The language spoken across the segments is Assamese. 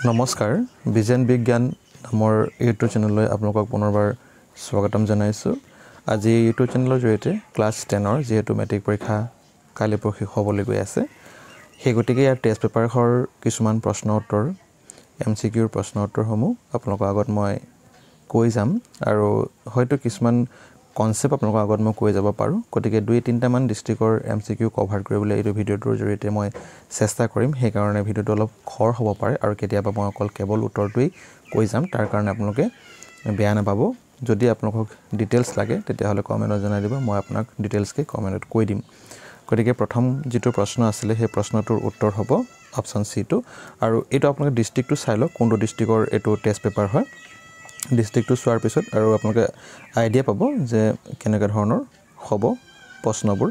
নমস্কাৰ বিজন বিজ্ঞান নামৰ ইউটিউব চেনেললৈ আপোনালোকক পুনৰবাৰ স্বাগতম জনাইছো। আজি ইউটিউব চেনেলৰ জৰিয়তে ক্লাছ 10ৰ যেহেতু মেট্ৰিক পৰীক্ষা কালি পৰহি হ'বলৈ গৈ আছে, সেই গতিকে ইয়াৰ টেষ্ট পেপাৰৰ কিছুমান প্ৰশ্ন উত্তৰ MCQৰ প্ৰশ্ন উত্তৰসমূহ আপোনালোকৰ আগত মই কৈ যাম আৰু হয়তো কিছুমান কনসেপ্ট আপোনালোকৰ আগত মই কৈ যাব পাৰো। গতিকে 2-3টা মান ডিস্ট্ৰিক্টৰ MCQ কভাৰ কৰিবলৈ এই ভিডিঅ'টোৰ জৰিয়তে মই চেষ্টা কৰিম। সেই কাৰণে ভিডিঅ'টো অলপ খৰ হ'ব পাৰে আৰু কেতিয়াবা মই অকল কেৱল উত্তৰটোই কৈ যাম, তাৰ কাৰণে আপোনালোকে বেয়া নাপাব। যদি আপোনালোকক ডিটেইলছ লাগে তেতিয়াহ'লে কমেণ্টত জনাই দিব, মই আপোনাক ডিটেইলছকে কমেণ্টত কৈ দিম। গতিকে প্ৰথম যেটো প্ৰশ্ন আছিল সেই প্ৰশ্নটোৰ উত্তৰ হ'ব অপচন সি টো, আৰু এইটো আপোনালোকে ডিস্ট্ৰিক্টটো চাই লওক কোনটো ডিস্ট্ৰিক্টৰ এইটো টেষ্ট পেপাৰ হয়। ডিস্ট্ৰিক্টটো চোৱাৰ পিছত আৰু আপোনালোকে আইডিয়া পাব যে কেনেকুৱা ধৰণৰ হ'ব প্ৰশ্নবোৰ।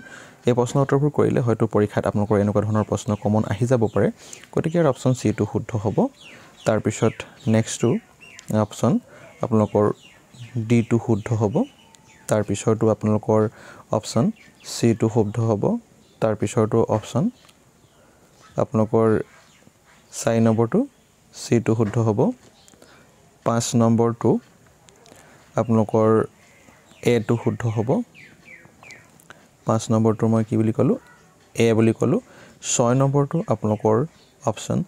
এই প্ৰশ্ন উত্তৰবোৰ কৰিলে হয়তো পৰীক্ষাত আপোনালোকৰ এনেকুৱা ধৰণৰ প্ৰশ্ন কমন আহি যাব পাৰে। গতিকে অপচন সি টো শুদ্ধ হ'ব। তাৰ পিছত নেক্সটটো অপচন আপোনালোকৰ ডি টো শুদ্ধ হ'ব। তাৰ পিছৰটো আপোনালোকৰ অপচন সি টো শুদ্ধ হ'ব। তাৰ পিছৰটো অপচন আপোনালোকৰ 4 নম্বৰটো সি টো শুদ্ধ হ'ব। 5 নম্বৰটো আপোনালোকৰ এ টো শুদ্ধ হ'ব। 5 নম্বৰটো মই কি বুলি ক'লো, এ বুলি ক'লো। 6 নম্বৰটো আপোনালোকৰ অপচন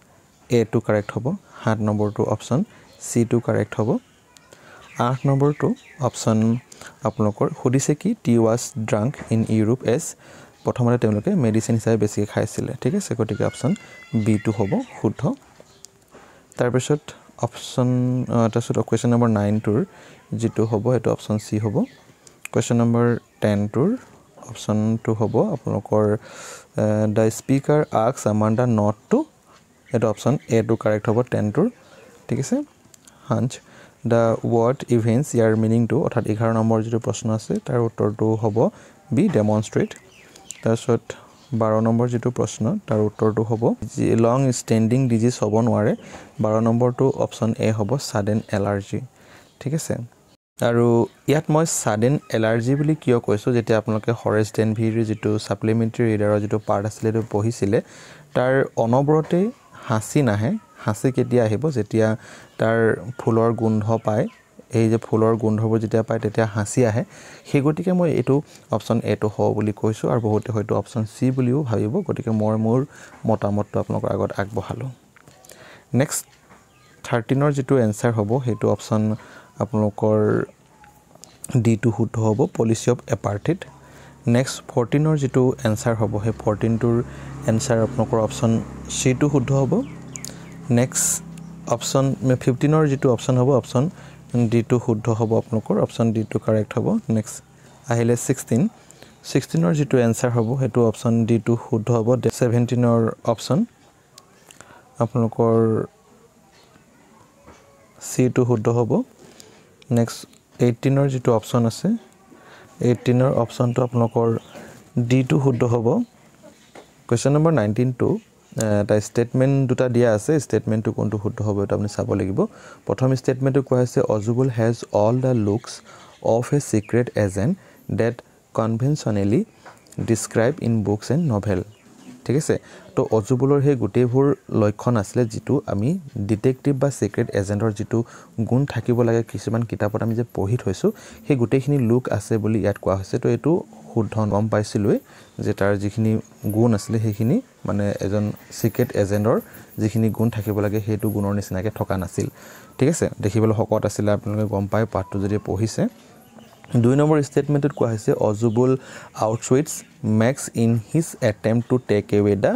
এ টো কাৰেক্ট হ'ব। 7 নম্বৰটো অপচন সি টো কাৰেক্ট হ'ব। 8 নম্বৰটো অপচন আপোনালোকৰ সুধিছে কি tea was drunk in Europe as, প্ৰথমতে তেওঁলোকে মেডিচিন হিচাপে বেছিকৈ খাইছিলে, ঠিক আছে। গতিকে অপচন বি টো হ'ব শুদ্ধ। তাৰপিছত অপচন তাৰপিছত কুৱেশ্যন নম্বৰ 9 টোৰ যেটো হ'ব সেইটো অপচন সি হ'ব। কুৱেশ্যন নম্বৰ 10 টোৰ অপচনটো হ'ব আপোনালোকৰ the speaker asks Amanda not to, এটা অপচন এ টো কাৰেক্ট হ'ব 10 টোৰ, ঠিক আছে। হাঞ্চ দ্য ৱৰ্ড ইভেন্টছ, ইয়াৰ মিনিংটো অৰ্থাৎ 11 নম্বৰ যেটো প্ৰশ্ন আছে তাৰ উত্তৰটো হ'ব বি ডেমনষ্ট্ৰেট। তাৰপিছত 12 নম্বৰ যেটো প্ৰশ্ন তাৰ উত্তৰটো হ'ব লং ষ্টেণ্ডিং ডিজিজ হ'ব নোৱাৰে, 12 নম্বৰটো অপচন এ হ'ব ছাডেন এলাৰ্জি, ঠিক আছে। আৰু ইয়াত মই ছাডেন এলাৰ্জি বুলি কিয় কৈছোঁ, যেতিয়া আপোনালোকে হৰেছ ডেনভিৰ যেটো সাপ্লিমেণ্টাৰী ৰিডাৰৰ যেটো পাৰ্ট আছিলে সেইটো পঢ়িছিলে, তাৰ অনবৰতে হাঁচি নাহে। হাঁচি কেতিয়া আহিব, যেতিয়া তাৰ ফুলৰ গোন্ধ পায়, এই যে ফুলৰ গোন্ধবোৰ যেতিয়া পায় তেতিয়া হাঁচি আহে। সেই গতিকে মই এইটো অপচন এ টো হ'ব বুলি কৈছোঁ, আৰু বহুতে হয়তো অপচন সি বুলিও ভাবিব। গতিকে মই মোৰ মতামতটো আপোনালোকৰ আগত আগবঢ়ালোঁ। নেক্সট 13ৰ যেটো এনসাৰ হ'ব সেইটো অপচন আপোনালোকৰ ডি টো শুদ্ধ হ'ব, পলিচি অফ এপাৰ্থেইড। নেক্সট 14ৰ যেটো এনসাৰ হ'ব সেই 14টোৰ এনসাৰ আপোনালোকৰ অপচন সি টো শুদ্ধ হ'ব। নেক্সট অপচন 15ৰ যেটো অপচন হ'ব অপচন ডি টো শুদ্ধ হ'ব, আপোনালোকৰ অপচন ডি টো কাৰেক্ট হ'ব। নেক্সট আহিলে 16ৰ যেটো এনসাৰ হ'ব সেইটো অপচন ডি টো শুদ্ধ হ'ব। 17ৰ অপচন আপোনালোকৰ সি টো শুদ্ধ হ'ব। নেক্সট 18ৰ যেটো অপচন আছে 18ৰ অপচনটো আপোনালোকৰ ডি টো শুদ্ধ হ'ব। কুৱেশ্যন নম্বৰ 19 টো এটা ষ্টেটমেণ্ট দুটা দিয়া আছে, ষ্টেটমেণ্টটো কোনটো শুদ্ধ হ'ব এটা আপুনি চাব লাগিব। প্ৰথম ষ্টেটমেণ্টটো কোৱা হৈছে অজুবুল has all the looks of a secret agent that conventionally describe in books and novel, ঠিক আছে। তো অজুবুলৰ সেই গোটেইবোৰ লক্ষণ আছিলে যিটো আমি ডিটেক্টিভ বা সিক্ৰেট এজেণ্টৰ যিটো গুণ থাকিব লাগে কিছুমান কিতাপত আমি যে পঢ়ি থৈছোঁ, সেই গোটেইখিনি লুক আছে বুলি ইয়াত কোৱা হৈছে। তো এইটো শুদ্ধ, গম পাইছিলোঁৱেই যে তাৰ যিখিনি গুণ আছিলে সেইখিনি মানে এজন সিক্ৰেট এজেণ্টৰ যিখিনি গুণ থাকিব লাগে সেইটো গুণৰ নিচিনাকৈ থকা নাছিল, ঠিক আছে। দেখিবলৈ শকত আছিলে, আপোনালোকে গম পায় পাঠটো যদি পঢ়িছে। 2 নম্বৰ ষ্টেটমেণ্টত কোৱা হৈছে অজুবুল outwits Max in his attempt to take away the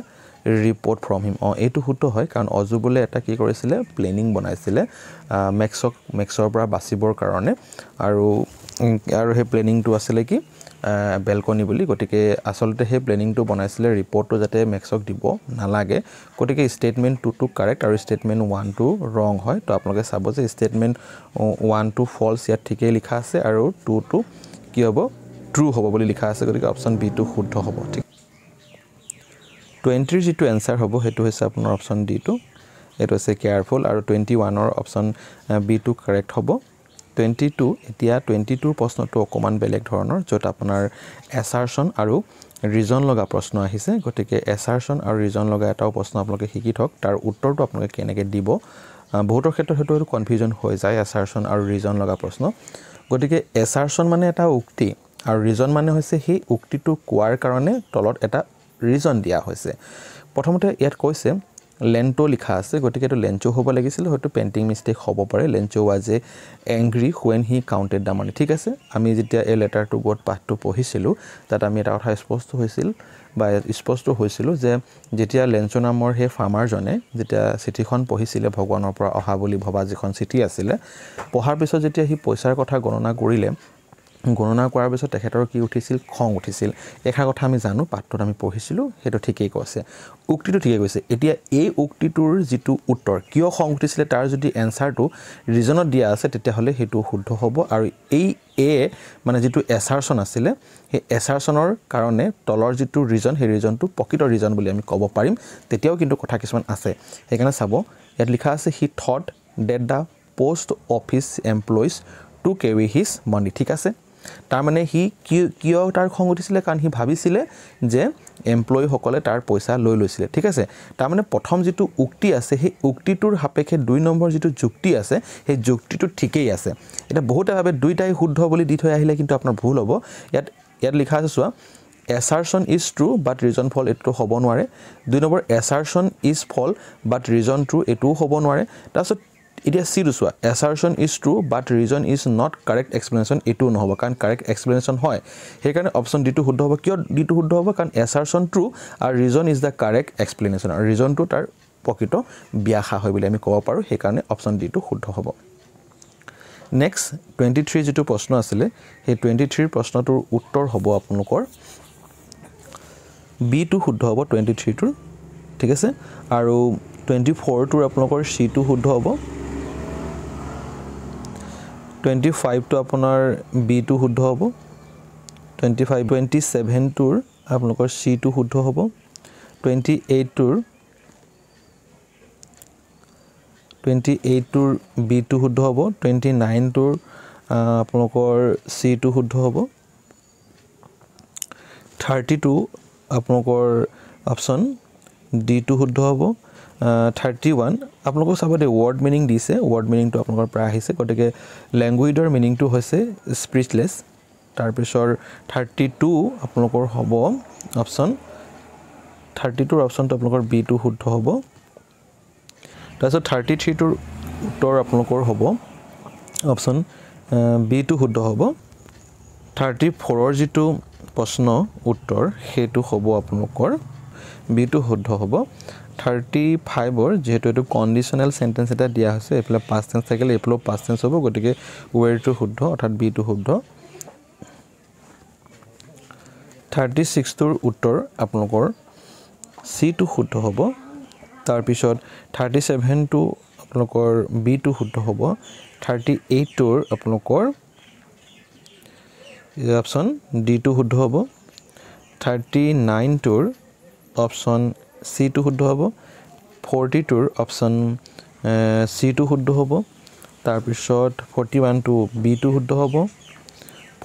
report from him. এইটো শুদ্ধ হয়, কাৰণ অজুবুলে এটা কি কৰিছিলে প্লেনিং বনাইছিলে মেক্সৰ পৰা বাচিবৰ কাৰণে, আৰু সেই প্লেনিংটো আছিলে কি বেলকনি বুলি। গতিকে আচলতে সেই প্লেনিংটো বনাইছিলে ৰিপৰ্টটো যাতে মেক্সক দিব নালাগে। গতিকে ষ্টেটমেণ্ট 2 টো কাৰেক্ট আৰু ষ্টেটমেণ্ট 1 টো ৰং হয়। তো আপোনালোকে চাব যে ষ্টেটমেণ্ট 1 টো ফল্ছ ইয়াত ঠিকেই লিখা আছে, আৰু 2 টো কি হ'ব ট্ৰু হ'ব বুলি লিখা আছে। গতিকে অপচন বি টো শুদ্ধ হ'ব, ঠিক। 20ৰ যেটো এনসাৰ হ'ব সেইটো হৈছে আপোনাৰ অপচন ডি টো, এইটো হৈছে কেয়াৰফুল, আৰু 21ৰ অপচন বি টো কাৰেক্ট হ'ব। 22 এতিয়া 22ৰ প্ৰশ্নটো অকমান বেলেগ ধৰণৰ, য'ত আপোনাৰ এছাৰচন আৰু ৰিজন লগা প্ৰশ্ন আহিছে। গতিকে এছাৰচন আৰু ৰিজন লগা এটাও প্ৰশ্ন আপোনালোকে শিকি থওক, তাৰ উত্তৰটো আপোনালোকে কেনেকৈ দিব বহুতৰ ক্ষেত্ৰত হেতু কনফিউজন হৈ যায় এছাৰশন আৰু ৰিজন লগা প্ৰশ্ন গতিকে এছাৰশন মানে এটা উক্তি আৰু ৰিজন মানে হৈছে সেই উক্তিটো কোৱাৰ কাৰণে তলত এটা ৰিজন দিয়া হৈছে প্ৰথমতে ইয়াত কৈছে লেন্টো লিখা আছে গতিকে এটো লেন্টো হ'ব লাগিছিল হয়তো পেইন্টিং মিস্টেক হ'ব পাৰে লেন্টো ওয়াজ এ angry when he counted the money ঠিক আছে আমি যেতিয়া এই লেটাৰটো গত পাঠটো পঢ়িছিলো তাত আমি এটা কথা স্পষ্ট হৈছিল যে যেতিয়া লেন্টো নামৰ হে ফাৰ্মাৰ জনে যেতিয়া চিঠিখন পঢ়িছিলে ভগৱানৰ পৰা অহা বুলি ভবা যিখন চিঠি আছিল পঢ়াৰ পিছত যেতিয়া হি পইচাৰ কথা গণনা কৰাৰ পিছত তেখেতৰ কি উঠিছিল খং উঠিছিল এখা কথা আমি জানো পাঠটোত আমি পঢ়িছিলো হেতু ঠিকই কৈছে উক্তিটো ঠিকই কৈছে এতিয়া এই উক্তিটোৰ যেটো উত্তৰ কিয় খং উঠিছিল তাৰ যদি এনসাৰটো ৰিজনত দিয়া আছে তেতিয়া হলে হেতু শুদ্ধ হ'ব আৰু এই মানে যেটো এছাৰশন আছিল হে এছাৰশনৰ কাৰণে তলৰ যেটো ৰিজন হে ৰিজনটো প্ৰকৃত ৰিজন বুলি আমি ক'ব পাৰিম তেতিয়াও কিন্তু কথা কিছুমান আছে হেকাৰণে চাব ইয়াত লিখা আছে he thought that the post office employees to carry his money ঠিক আছে তাৰ মানে হি কিয় তাৰ খং উঠিছিল কাৰণ হি ভাবিছিল যে এমপ্লয়ি সকলে তাৰ পইচা লৈ লৈছিল ঠিক আছে তাৰ মানে প্ৰথম যেটো উক্তি আছে হে উক্তিটোৰ হাপেখে 2 নম্বৰ যেটো যুক্তি আছে হে যুক্তিটো ঠিকই আছে এটা বহুতে ভাবে দুইটাই শুদ্ধ বুলি দি থৈ আহিলে কিন্তু আপোনাৰ ভুল হ'ব ইয়াত লিখা আছে চোৱা assertion is true but reason false এটো হ'ব নোৱাৰে 2 number assertion is false but reason true এটো হ'ব নোৱাৰে তাৰছত এতিয়া সিটো চোৱা assertion is true but reason is not correct explanation এটো নহব কাৰণ correct explanation হয় হেকাৰণে অপচন ডি টো শুদ্ধ হ'ব কিয় ডি টো শুদ্ধ হ'ব কাৰণ assertion true আৰু reason is the correct explanation আৰু reason টো তাৰ প্ৰকৃত ব্যাখ্যা হয় বুলি আমি ক'ব পাৰো হেকাৰণে অপচন ডি টো শুদ্ধ হ'ব নেক্সট 23 যেটো প্ৰশ্ন আছিল হে 23 প্ৰশ্নটোৰ উত্তৰ হ'ব আপোনালোকৰ বি টো শুদ্ধ হ'ব 23 টোৰ ঠিক আছে আৰু 24 টোৰ আপোনালোকৰ সি টো শুদ্ধ হ'ব 25 টো আপোনাৰ বি টো শুদ্ধ হ'ব 27 টোৰ আপোনালোকৰ সি টো শুদ্ধ হ'ব 28 টোৰ বি টো শুদ্ধ হ'ব 29 টোৰ আপোনালোকৰ সি টো শুদ্ধ হ'ব 32 আপোনালোকৰ অপচন ডি টো শুদ্ধ হ'ব 31 আপোনালোকৰ সাবতে ওয়াৰ্ড মিনিং দিছে ওয়াৰ্ড মিনিং তো আপোনালোকৰ প্ৰায় আহিছে গটিকে ল্যাঙ্গুৱেজৰ মিনিং তো হৈছে স্পিচলেস তাৰ পিছৰ 32 আপোনালোকৰ হ'ব অপচন 32 ৰ অপচন তো আপোনালোকৰ বি টো শুদ্ধ হ'ব তাৰপিছত 33 টোৰ উত্তৰ আপোনালোকৰ হ'ব অপচন বি টো শুদ্ধ হ'ব 34 ৰ যেটো প্ৰশ্ন উত্তৰ হেতু হ'ব আপোনালোকৰ বি টো শুদ্ধ হ'ব 35 ৰ যেহেতু এটো কন্ডিশনাল সেন্টেন্স এটা দিয়া হৈছে এফালে পাস্ট টেন্স থাকিলে এফালে পাস্ট টেন্স হ'ব গটিকে ওয়ার টো শুদ্ধ অৰ্থাৎ বি টো শুদ্ধ 36 টোৰ উত্তৰ আপোনালোকৰ সি টো শুদ্ধ হ'ব তাৰ পিছত 37 টো আপোনালোকৰ বি টো শুদ্ধ হ'ব 38 টোৰ আপোনালোকৰ অপচন ডি টো শুদ্ধ হ'ব 39 টোৰ অপচন সি টো শুদ্ধ হ'ব 40 টোৰ অপচন সি টো শুদ্ধ হ'ব তাৰ পিছত 41 টো বি টো শুদ্ধ হ'ব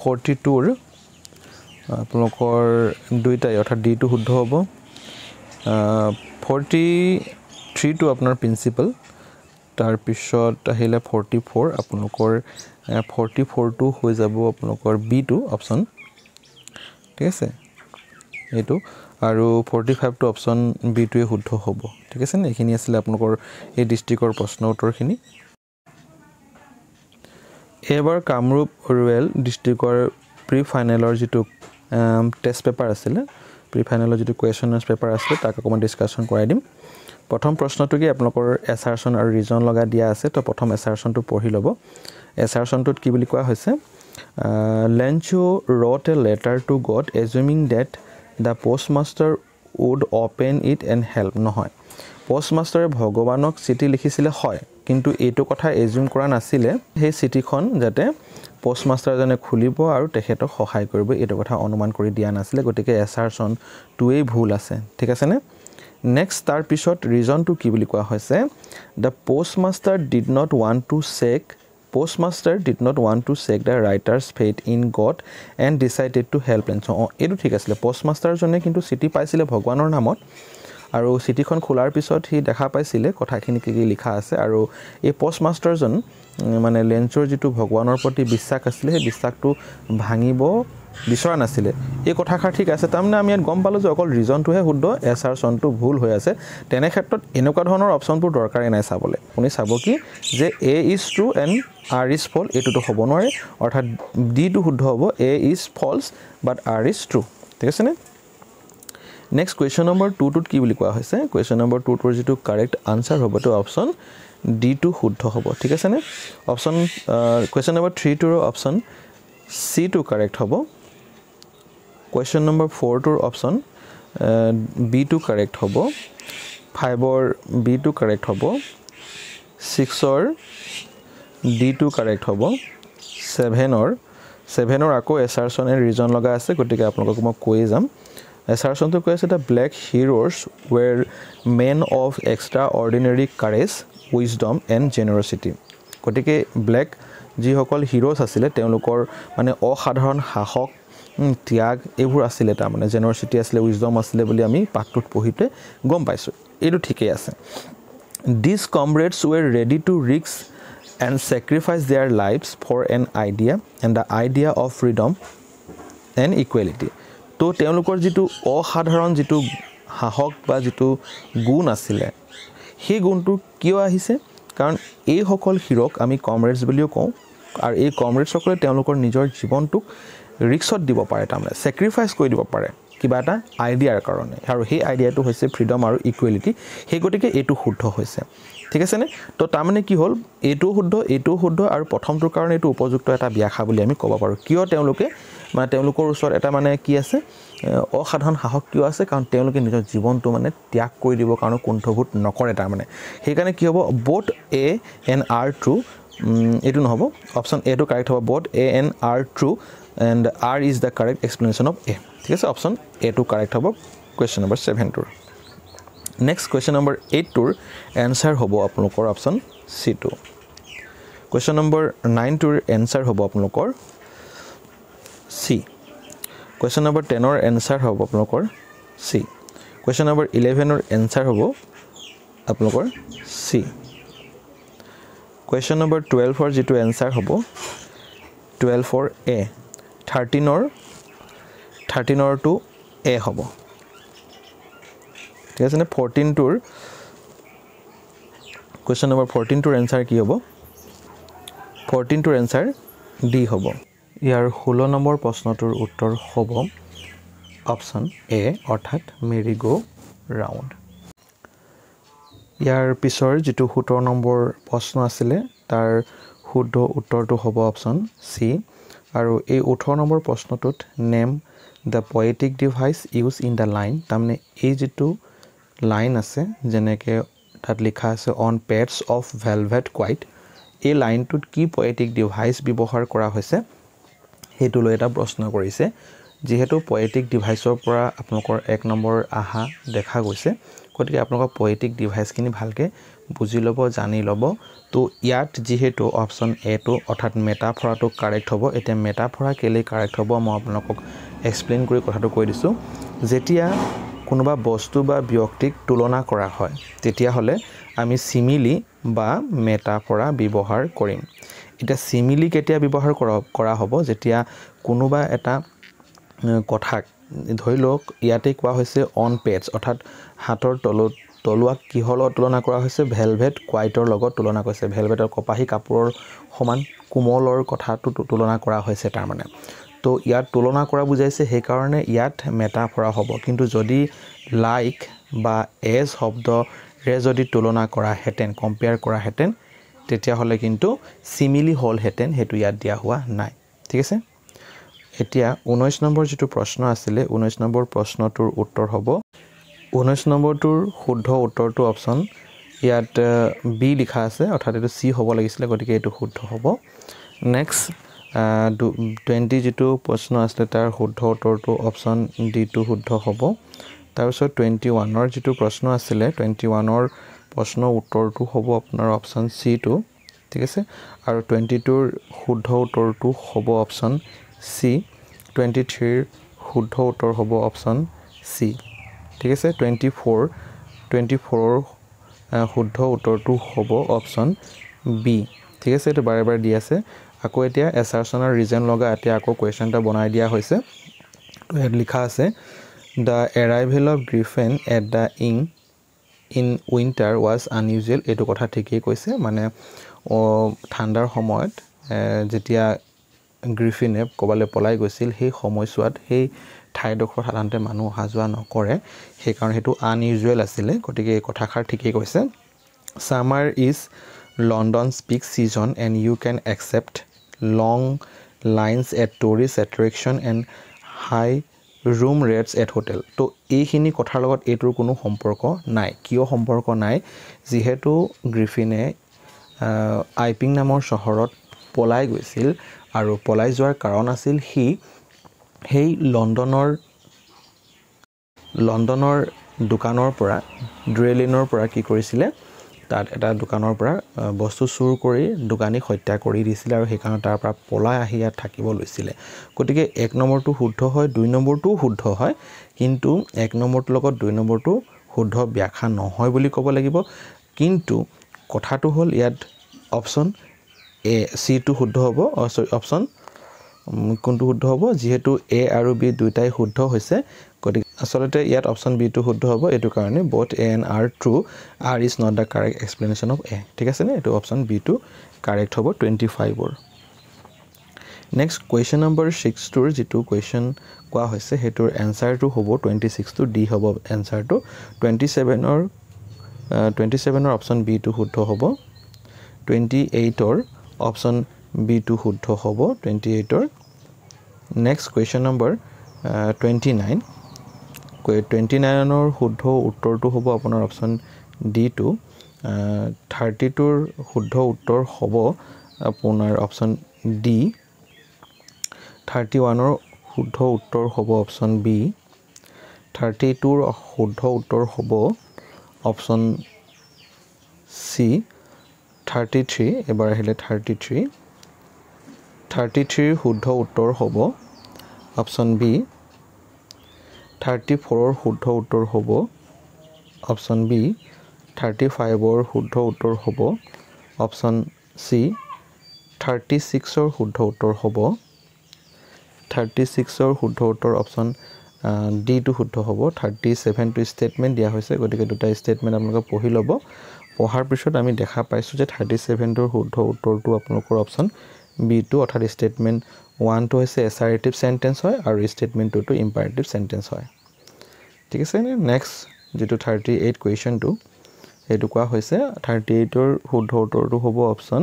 42 ৰ আপোনালোকৰ দুইটাই অৰ্থাৎ ডি টো শুদ্ধ হ'ব 43 টো আপোনাৰ প্ৰিন্সিপাল তাৰ পিছত আহিলে 44 আপোনালোকৰ 44 টো হৈ যাব আপোনালোকৰ বি টো অপচন ঠিক আছে এটো আৰু 45 টো অপচন বি টোৱে শুদ্ধ হ'ব ঠিক আছে এখিনি আছিল আপোনালোকৰ এই ডিস্ট্ৰিক্টৰ প্ৰশ্ন উত্তৰখিনি এবাৰ কামৰূপ ৰুৰেল ডিস্ট্ৰিক্টৰ প্ৰি ফাইনেলৰ যেটো টেষ্ট পেপাৰ আছিল প্ৰি ফাইনেলৰ যেটো কোৱেশ্চনছ পেপাৰ আছিল তাক অকমান ডিসকাশন কৰাই দিম প্ৰথম প্ৰশ্নটো কি আপোনালোকৰ এছাৰশন আৰু ৰিজন লগা দিয়া আছে তো প্ৰথম এছাৰশনটো পঢ়ি লব এছাৰশনটোত কি বুলি কোৱা হৈছে Lencho wrote a letter to God assuming that the postmaster would open it and help নহয় postmaster ভগৱানক চিঠি লিখিছিলে হয় কিন্তু এইটো কথা এজিউম কৰা নাছিলে সেই চিঠিখন যাতে postmaster জনে খুলিব আৰু তেখেতক সহায় কৰিব এইটো কথা অনুমান কৰি দিয়া নাছিলে গতিকে এছাৰশন টুৱেই ভুল আছে ঠিক আছে নে নেক্সট তাৰ পিছত ৰিজনটো কি বুলি কোৱা হৈছে the postmaster did not want to shake the writer's faith in God and decided to help and so এইটো ঠিক আছিল postmaster জনে কিন্তু চিঠি পাইছিলে ভগৱানৰ নামত আৰু চিঠিখন খোলাৰ পিছত হি দেখা পাইছিলে কথাখিনি কি লিখা আছে আৰু এই পোষ্ট মাষ্টাৰজন মানে লেঞ্চৰ যেটো ভগৱানৰ প্ৰতি বিশ্বাস আছিল সেই বিশ্বাসটো ভাঙিব বিচৰা নাছিলে এই কথাষাৰ ঠিক আছে তাৰমানে আমি ইয়াত গম পালো যে অকল ৰিজনটোহে শুদ্ধ এছাৰচনটো ভুল হৈ আছে তেনে ক্ষেত্ৰত এনেকুৱা ধৰণৰ অপচনবোৰ দৰকাৰে নাই চাবলৈ আপুনি চাব কি যে A is true and R is false এইটোতো হ'ব নোৱাৰে অৰ্থাৎ ডিটো শুদ্ধ হ'ব A is false but R is true ঠিক আছে নে নেক্সট কুৱেশ্যন নম্বৰ 2 টোত কি বুলি কোৱা হৈছে কুৱেশ্যন নম্বৰ 2 টোৰ যেটো কাৰেক্ট আনসাৰ হ'ব তো অপচন ডি টো শুদ্ধ হ'ব ঠিক আছে নে অপচন কুৱেশ্যন নম্বৰ 3 টোৰ অপচন সি টো কাৰেক্ট হ'ব Question number 4 to option B2 correct hobo 5 or B2 correct hobo 6 or D2 correct hobo 7 or ako assertion and reason loga ase gotike apnalok moi koi jam assertion to koise the black heroes were men of extraordinary courage wisdom and generosity gotike black ji hokol heroes asile teolokor mane অসাধাৰণ সাহস ত্যাগ এবোৰ আছিল এটা মানে জেনাৰসিটি আছিল উইজডম আছিল বুলি আমি পাঠটোত পঢ়িতে গম পাইছো এটো ঠিকই আছে these comrades were ready to risk and sacrifice their lives for an idea and the idea of freedom and equality তো তেওঁলোকৰ যেটো অসাধাৰণ যেটো সাহস বা যেটো গুণ আছিল সেই গুণটো কিয় আহিছে কাৰণ এই সকল হিৰক আমি কমৰেডছ বুলিও কওঁ আৰু এই কমৰেডছ সকলে তেওঁলোকৰ নিজৰ জীৱনটোক ৰিক্সত দিব পাৰে তাৰমানে স্যাক্ৰিফাইস কৰি দিব পাৰে কিবা এটা আইডিয়াৰ কাৰণে আৰু সেই আইডিয়াটো হৈছে ফ্ৰীডম আৰু ইকুৱেলিটি সেই গতিকে এটো শুদ্ধ হৈছে ঠিক আছে নে তো তাৰমানে কি হ'ল এটো শুদ্ধ আৰু প্ৰথমটোৰ কাৰণে এটো উপযুক্ত এটা ব্যাখ্যা বুলি আমি ক'ব পাৰো কিয় তেওঁলোকে মানে তেওঁলোকৰ ওচৰত এটা মানে কি আছে অসাধাৰণ সাহস কিয় আছে কাৰণ তেওঁলোকে নিজৰ জীৱনটো মানে ত্যাগ কৰি দিব কাৰণ কুণ্ঠবোধ নকৰে তাৰমানে সেই কাৰণে কি হ'ব both A and R true এটো নহব অপচন A টো কাৰেক্ট হ'ব both A and R true and R is the correct explanation of A ঠিক আছে অপচন A টো কাৰেক্ট হ'ব question number 7 টোৰ next question number 8 টোৰ answer হ'ব আপোনালোকৰ অপচন C2 question number 9 টোৰ answer হ'ব আপোনালোকৰ C question number 10 ৰ answer হ'ব আপোনালোকৰ C question number 11 ৰ answer হ'ব আপোনালোকৰ C question number 12 ৰ যেটো answer হ'ব 12 for A 13 or to A হ'ব ঠিক আছে নে 14 টোৰ question number 14 টোৰ answer কি হ'ব 14 টোৰ answer D হ'ব ইয়াৰ 16 নম্বৰ প্ৰশ্নটোৰ উত্তৰ হ'ব অপচন A অৰ্থাৎ মেৰি গো ৰাউন্ড ইয়াৰ পিছৰ যেটো 17 নম্বৰ প্ৰশ্ন আছিল তাৰ শুদ্ধ উত্তৰটো হ'ব অপচন C আৰু এই 18 নম্বৰ প্ৰশ্নটোত name the poetic device used in the line তাৰমানে এই যেটো লাইন আছে যেনেকে তাত লিখা আছে on pads of velvet white এই লাইনটোত কি poetic device ব্যৱহাৰ কৰা হৈছে হেতু লৈ এটা প্ৰশ্ন কৰিছে যেহেতু poetic deviceৰ পৰা আপোনালোকৰ 1 নম্বৰ আহা দেখা গৈছে গতিকে আপোনালোকৰ poetic device খিনি ভালকে বুজি লব জানি লব তো ইয়াত যেহেতু অপচন A টো অৰ্থাৎ মেটাফৰাটো কাৰেক্ট হ'ব এটা মেটাফৰা কেলে কাৰেক্ট হ'ব মই আপোনালোকক এক্সপ্লেইন কৰি কথাটো কৈ দিছো যেতিয়া কোনোবা বস্তু বা ব্যক্তিক তুলনা কৰা হয় তেতিয়া হলে আমি সিমিলি বা মেটাফৰা ব্যৱহাৰ কৰিম এটা সিমিলি কেতিয়া ব্যৱহাৰ কৰা হ'ব যেতিয়া কোনোবা এটা কথা ধৰি লওক ইয়াতে কোৱা হৈছে অন পেজ অৰ্থাৎ হাতৰ তলুৱাক কিহৰ তুলনা কৰা হৈছে ভেলভেট হোৱাইটৰ লগত তুলনা কৰিছে ভেলভেটৰ কপাহী কাপোৰৰ সমান কোমলৰ কথাটো তুলনা কৰা হৈছে তাৰ মানে তো ইয়াত তুলনা কৰা বুজাইছে সেই কাৰণে ইয়াত মেটাফৰা হ'ব কিন্তু যদি লাইক বা এজ শব্দৰে যদি তুলনা কৰা হেতেন কম্পেয়াৰ কৰা হেতেন তেতিয়া হলে কিন্তু সিমিলি হল হেতেন হেতু ইয়াত দিয়া হোৱা নাই ঠিক আছে এতিয়া 19 নম্বৰ যেটো প্ৰশ্ন আছিল 19 নম্বৰ প্ৰশ্নটোৰ উত্তৰ হ'ব 19 নম্বৰটোৰ শুদ্ধ উত্তৰটো অপচন ইয়াত বি লিখা আছে অৰ্থাৎ এটো সি হ'ব লাগিছিল গতিকে এটো শুদ্ধ হ'ব নেক্সট 20 যেটো প্ৰশ্ন আছিল তাৰ শুদ্ধ উত্তৰটো অপচন ডি টো শুদ্ধ হ'ব তাৰ পিছত 21 ৰ যেটো প্ৰশ্ন আছিল 21 ৰ প্ৰশ্ন উত্তৰটো হ'ব আপোনাৰ অপচন সি টো ঠিক আছে আৰু 22 ৰ শুদ্ধ উত্তৰটো হ'ব অপচন সি 23 ৰ শুদ্ধ উত্তৰ হ'ব অপচন সি ঠিক আছে 24 24 শুদ্ধ উত্তৰটো হ'ব অপচন বি ঠিক আছে এটো বাৰে বাৰে দি আছে আকৌ এতিয়া এছাৰচন আৰু ৰিজন লগা এতিয়া আকৌ কোৱেশ্চন এটা বনাই দিয়া হৈছে তো ইয়াত লিখা আছে the arrival of griffin at the inn in winter was unusual এটো কথা ঠিকই কৈছে মানে ঠাণ্ডাৰ সময়ত যেতিয়া গ্ৰিফিনে কবালে পলাই গৈছিল সেই সময়ছোৱাত সেই ঠাইডোখৰ সাধাৰণতে মানুহ অহা যোৱা নকৰে সেই কাৰণ হেতু আনইউজুৱেল আছিল গতিকে এই কথাখাৰ ঠিকই কৈছে summer is London's peak season and you can accept long lines at tourist attraction and high room rates at hotel তো এইখিনি কথাৰ লগত এটোৰ কোনো সম্পৰ্ক নাই কিয় সম্পৰ্ক নাই যেহেতু গ্ৰিফিনে আইপিং নামৰ চহৰত পলাই গৈছিল আৰু পলাই যোৱাৰ কাৰণ আছিল হি হেই লণ্ডনৰ দোকানৰ পৰা ড্ৰেলিনৰ পৰা কি কৰিছিলে তাত এটা দোকানৰ পৰা বস্তু চুৰ কৰি দোকানী হত্যা কৰি দিছিল আৰু সেই কাৰণ তাৰ পৰা পলাই আহি ইয়াত থাকিব লৈছিল গতিকে 1 নম্বৰটো শুদ্ধ হয় 2 নম্বৰটো শুদ্ধ হয় কিন্তু 1 নম্বৰটোৰ লগত 2 নম্বৰটো শুদ্ধ ব্যাখ্যা নহয় বুলি ক'ব লাগিব কিন্তু কথাটো হ'ল ইয়াত অপচন এ সি টু শুদ্ধ হ'ব অপচন কোনটো শুদ্ধ হ'ব যেহেতু এ আৰু বি দুইটাই শুদ্ধ হৈছে গতিকে আসলতে ইয়াত অপচন বি টু শুদ্ধ হ'ব এটো কাৰণে both a and r true r is not the correct explanation of a ঠিক আছে নে এটো অপচন বি টু কারেক্ট হ'ব 25 ৰ নেক্সট কোৱেশ্চন নম্বৰ 6 টোৰ যেটো কোৱেশ্চন কোৱা হৈছে হেটোৰ এনসাৰটো হ'ব 26 টো ডি হ'ব এনসাৰটো 27 ৰ অপচন বি টু শুদ্ধ হ'ব 28 ৰ অপচন বি টু শুদ্ধ হ'ব 28 ৰ নেক্সট কোৱেশ্চন নম্বৰ 29 ৰ শুদ্ধ উত্তৰটো হ'ব আপোনাৰ অপচন ডি টু 30 ৰ শুদ্ধ উত্তৰ হ'ব আপোনাৰ অপচন ডি 31 ৰ শুদ্ধ উত্তৰ হ'ব অপচন বি 32 ৰ শুদ্ধ উত্তৰ হ'ব অপচন সি 33 এবাৰ আহিলে 33 ৰ শুদ্ধ উত্তৰ হ'ব অপচন বি 34 ৰ শুদ্ধ উত্তৰ হ'ব অপচন বি 35 ৰ শুদ্ধ উত্তৰ হ'ব অপচন সি 36 ৰ শুদ্ধ উত্তৰ হ'ব 36 ৰ শুদ্ধ উত্তৰ অপচন ডি টু শুদ্ধ হ'ব 37 টো স্টেটমেন্ট দিয়া হৈছে গতিকে দুটা স্টেটমেন্ট আপোনালোকে পঢ়ি ল'ব পঢ়াৰ পিছত আমি দেখা পাইছো যে 37 ৰ শুদ্ধ উত্তৰটো আপোনালোকৰ অপচন বি টু অৰ্থাৎ স্টেটমেন্ট 1 টো হৈছে এছাৰেটিভ সেন্টেন্স হয় আৰু স্টেটমেন্ট 2 টো ইম্পাৰেটিভ সেন্টেন্স হয় ঠিক আছে নে নেক্সট যেটো 38 কোৱেশ্চনটো এটো কোৱা হৈছে 38 ৰ শুদ্ধ উত্তৰটো হ'ব অপচন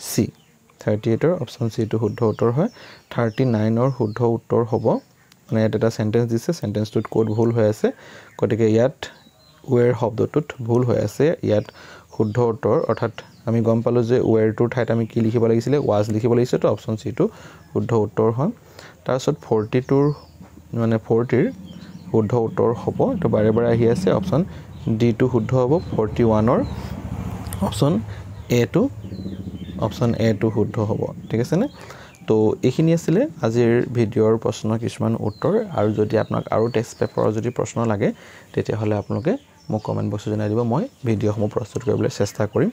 সি 38 ৰ অপচন সি টু শুদ্ধ উত্তৰ হয় 39 ৰ শুদ্ধ উত্তৰ হ'ব মানে এটা সেন্টেন্স দিছে সেন্টেন্সটোত কোড ভুল হৈ আছে গতিকে ইয়াত ওৱেৰ শব্দটোত ভুল হৈ আছে ইয়াত শুদ্ধ উত্তৰ অৰ্থাৎ আমি গম পালো যে ওৱেৰটোৰ ঠাইত আমি কি লিখিব লাগিছিলে ওয়াজ লিখিব লাগিছিল তো অপচন সি টু শুদ্ধ উত্তৰ হয় তাৰছত 40 ৰ মানে 40 ৰ শুদ্ধ উত্তৰ হ'ব তো বাৰে বাৰে আহি আছে অপচন ডি টু শুদ্ধ হ'ব 41 ৰ অপচন এ টু শুদ্ধ হ'ব ঠিক আছে নে তো এইখিনি আছিল আজিৰ ভিডিওৰ প্ৰশ্ন কিছুমান উত্তৰ আৰু যদি আপোনাক আৰু টেক্সট পেপাৰৰ যদি প্ৰশ্ন লাগে তেতিয়া হলে আপোনালোকে মোক কমেন্ট বক্সত জনাই দিব মই ভিডিওসমূহ প্ৰস্তুত কৰিবলৈ চেষ্টা কৰিম